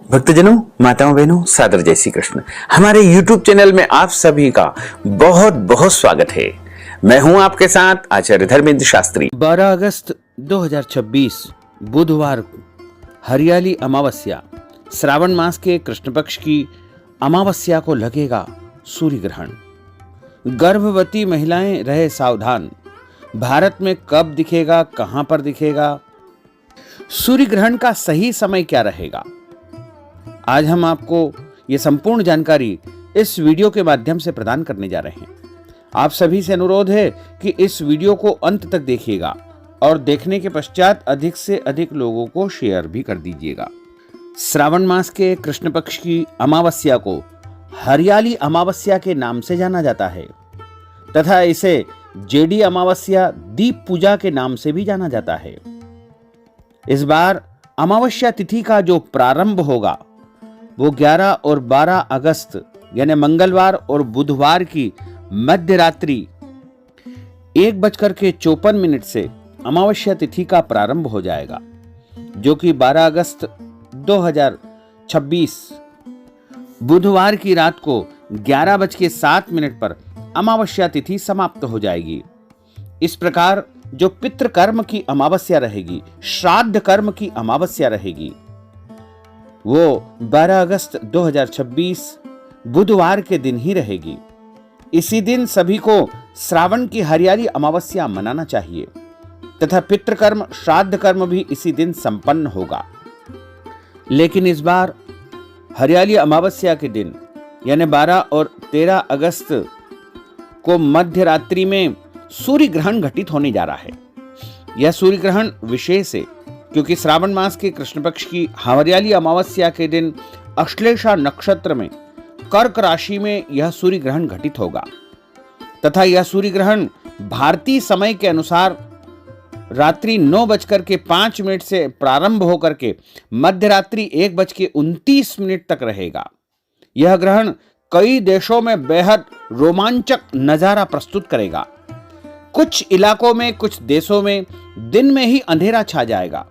भक्तजनों, माताओं, बहनों, सादर जय श्री कृष्ण। हमारे YouTube चैनल में आप सभी का बहुत बहुत स्वागत है। मैं हूं आपके साथ आचार्य धर्मेंद्र शास्त्री। 12 अगस्त 2026 बुधवार को हरियाली अमावस्या, श्रावण मास के कृष्ण पक्ष की अमावस्या को लगेगा सूर्य ग्रहण। गर्भवती महिलाएं रहे सावधान। भारत में कब दिखेगा, कहां पर दिखेगा, सूर्य ग्रहण का सही समय क्या रहेगा, आज हम आपको ये संपूर्ण जानकारी इस वीडियो के माध्यम से प्रदान करने जा रहे हैं। आप सभी से अनुरोध है कि इस वीडियो को अंत तक देखिएगा और देखने के पश्चात अधिक से अधिक लोगों को शेयर भी कर दीजिएगा। श्रावण मास के कृष्ण पक्ष की अमावस्या को हरियाली अमावस्या के नाम से जाना जाता है तथा इसे जेडी अमावस्या, दीप पूजा के नाम से भी जाना जाता है। इस बार अमावस्या तिथि का जो प्रारंभ होगा वो 11 और 12 अगस्त यानी मंगलवार और बुधवार की मध्य रात्रि 1:54 से अमावस्या तिथि का प्रारंभ हो जाएगा, जो कि 12 अगस्त 2026 बुधवार की रात को 11:07 पर अमावस्या तिथि समाप्त हो जाएगी। इस प्रकार जो पितृ कर्म की अमावस्या रहेगी, श्राद्ध कर्म की अमावस्या रहेगी, वो 12 अगस्त 2026 बुधवार के दिन ही रहेगी। इसी दिन सभी को श्रावण की हरियाली अमावस्या मनाना चाहिए तथा पितृकर्म, श्राद्ध कर्म भी इसी दिन संपन्न होगा। लेकिन इस बार हरियाली अमावस्या के दिन यानी 12 और 13 अगस्त को मध्य रात्रि में सूर्य ग्रहण घटित होने जा रहा है। यह सूर्य ग्रहण विशेष है क्योंकि श्रावण मास के कृष्ण पक्ष की हरियाली अमावस्या के दिन अश्लेषा नक्षत्र में कर्क राशि में यह सूर्य ग्रहण घटित होगा तथा यह सूर्य ग्रहण भारतीय समय के अनुसार रात्रि 9:05 से प्रारंभ होकर के मध्य रात्रि 1:29 तक रहेगा। यह ग्रहण कई देशों में बेहद रोमांचक नजारा प्रस्तुत करेगा। कुछ इलाकों में, कुछ देशों में दिन में ही अंधेरा छा जाएगा।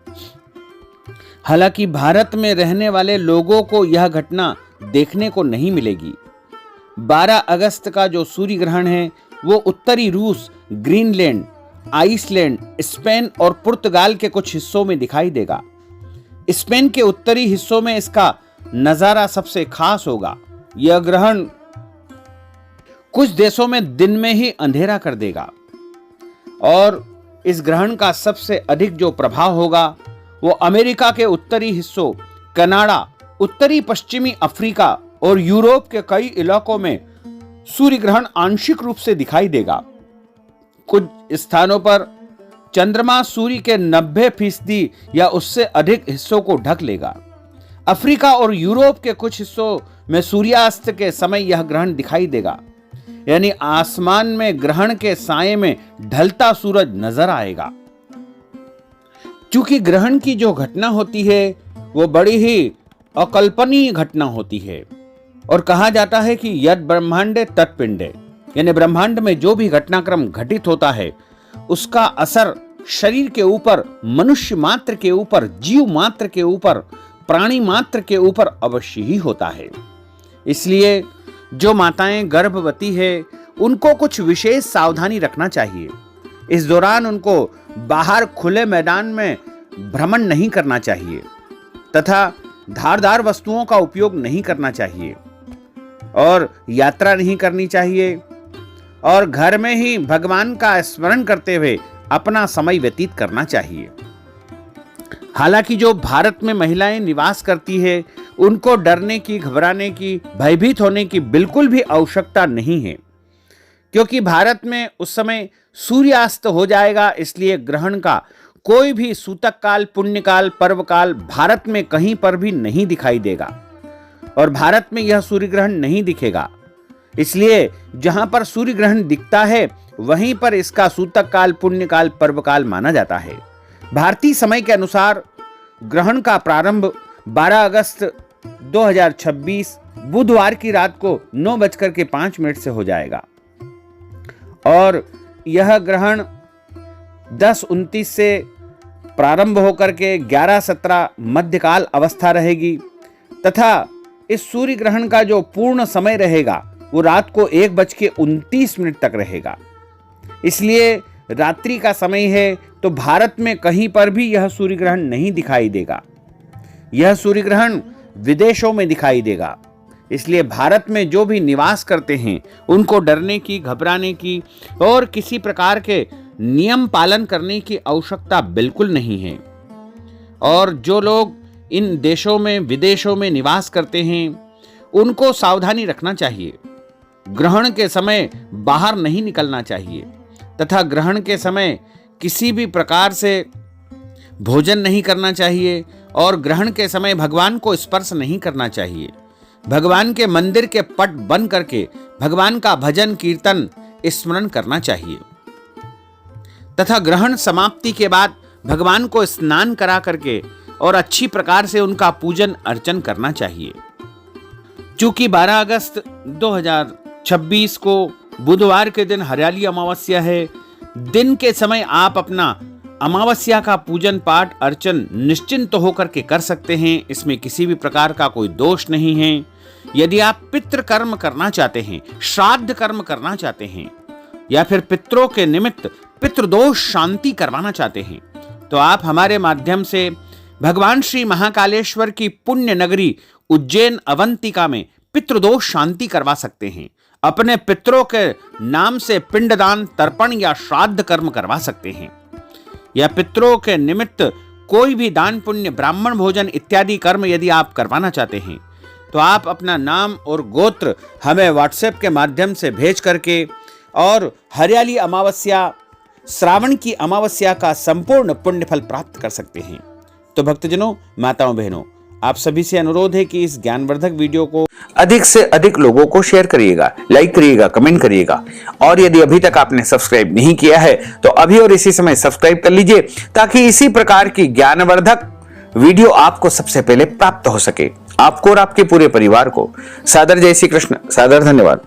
हालांकि भारत में रहने वाले लोगों को यह घटना देखने को नहीं मिलेगी। 12 अगस्त का जो सूर्य ग्रहण है वो उत्तरी रूस, ग्रीनलैंड, आइसलैंड, स्पेन और पुर्तगाल के कुछ हिस्सों में दिखाई देगा। स्पेन के उत्तरी हिस्सों में इसका नजारा सबसे खास होगा। यह ग्रहण कुछ देशों में दिन में ही अंधेरा कर देगा और इस ग्रहण का सबसे अधिक जो प्रभाव होगा वो अमेरिका के उत्तरी हिस्सों, कनाडा, उत्तरी पश्चिमी अफ्रीका और यूरोप के कई इलाकों में सूर्य ग्रहण आंशिक रूप से दिखाई देगा। कुछ स्थानों पर चंद्रमा सूर्य के 90% या उससे अधिक हिस्सों को ढक लेगा। अफ्रीका और यूरोप के कुछ हिस्सों में सूर्यास्त के समय यह ग्रहण दिखाई देगा, यानी आसमान में ग्रहण के साये में ढलता सूरज नजर आएगा। क्योंकि ग्रहण की जो घटना होती है वो बड़ी ही अकल्पनीय घटना होती है और कहा जाता है कि यद ब्रह्मांडे तत्पिंडे, यानी ब्रह्मांड में जो भी घटनाक्रम घटित होता है उसका असर शरीर के ऊपर, मनुष्य मात्र के ऊपर, जीव मात्र के ऊपर, प्राणी मात्र के ऊपर अवश्य ही होता है। इसलिए जो माताएं गर्भवती है उनको कुछ विशेष सावधानी रखना चाहिए। इस दौरान उनको बाहर खुले मैदान में भ्रमण नहीं करना चाहिए तथा धारदार वस्तुओं का उपयोग नहीं करना चाहिए और यात्रा नहीं करनी चाहिए और घर में ही भगवान का स्मरण करते हुए अपना समय व्यतीत करना चाहिए। हालांकि जो भारत में महिलाएं निवास करती है उनको डरने की, घबराने की, भयभीत होने की बिल्कुल भी आवश्यकता नहीं है क्योंकि भारत में उस समय सूर्यास्त हो जाएगा। इसलिए ग्रहण का कोई भी सूतक काल, पुण्यकाल, पर्वकाल भारत में कहीं पर भी नहीं दिखाई देगा और भारत में यह सूर्य ग्रहण नहीं दिखेगा। इसलिए जहां पर सूर्य ग्रहण दिखता है वहीं पर इसका सूतक काल, पुण्यकाल, पर्वकाल माना जाता है। भारतीय समय के अनुसार ग्रहण का प्रारंभ 12 अगस्त 2026 बुधवार की रात को 9:05 से हो जाएगा और यह ग्रहण 10:29 से प्रारंभ होकर के 11:17 मध्यकाल अवस्था रहेगी तथा इस सूर्य ग्रहण का जो पूर्ण समय रहेगा वो रात को 1:29 तक रहेगा। इसलिए रात्रि का समय है तो भारत में कहीं पर भी यह सूर्य ग्रहण नहीं दिखाई देगा। यह सूर्य ग्रहण विदेशों में दिखाई देगा। इसलिए भारत में जो भी निवास करते हैं उनको डरने की, घबराने की और किसी प्रकार के नियम पालन करने की आवश्यकता बिल्कुल नहीं है। और जो लोग इन देशों में, विदेशों में निवास करते हैं उनको सावधानी रखना चाहिए। ग्रहण के समय बाहर नहीं निकलना चाहिए तथा ग्रहण के समय किसी भी प्रकार से भोजन नहीं करना चाहिए और ग्रहण के समय भगवान को स्पर्श नहीं करना चाहिए। भगवान के मंदिर के पट बंद करके भगवान का भजन, कीर्तन, स्मरण करना चाहिए तथा ग्रहण समाप्ति के बाद भगवान को स्नान करा करके और अच्छी प्रकार से उनका पूजन अर्चन करना चाहिए। चूंकि 12 अगस्त 2026 को बुधवार के दिन हरियाली अमावस्या है, दिन के समय आप अपना अमावस्या का पूजन पाठ अर्चन निश्चिंत होकर के कर सकते हैं। इसमें किसी भी प्रकार का कोई दोष नहीं है। यदि आप पितृ कर्म करना चाहते हैं, श्राद्ध कर्म करना चाहते हैं या फिर पितरों के निमित्त पितृदोष शांति करवाना चाहते हैं तो आप हमारे माध्यम से भगवान श्री महाकालेश्वर की पुण्य नगरी उज्जैन अवंतिका में पितृदोष शांति करवा सकते हैं। अपने पितरों के नाम से पिंडदान, तर्पण या श्राद्ध कर्म करवा सकते हैं या पितरों के निमित्त कोई भी दान, पुण्य, ब्राह्मण भोजन इत्यादि कर्म यदि आप करवाना चाहते हैं तो आप अपना नाम और गोत्र हमें व्हाट्सएप के माध्यम से भेज करके और हरियाली अमावस्या, श्रावण की अमावस्या का संपूर्ण पुण्य फल प्राप्त कर सकते हैं। तो भक्तजनों, माताओं, बहनों, आप सभी से अनुरोध है कि इस ज्ञानवर्धक वीडियो को अधिक से अधिक लोगों को शेयर करिएगा, लाइक करिएगा, कमेंट करिएगा और यदि अभी तक आपने सब्सक्राइब नहीं किया है तो अभी और इसी समय सब्सक्राइब कर लीजिए ताकि इसी प्रकार की ज्ञानवर्धक वीडियो आपको सबसे पहले प्राप्त हो सके। आपको और आपके पूरे परिवार को सादर जय श्री कृष्ण, सादर धन्यवाद।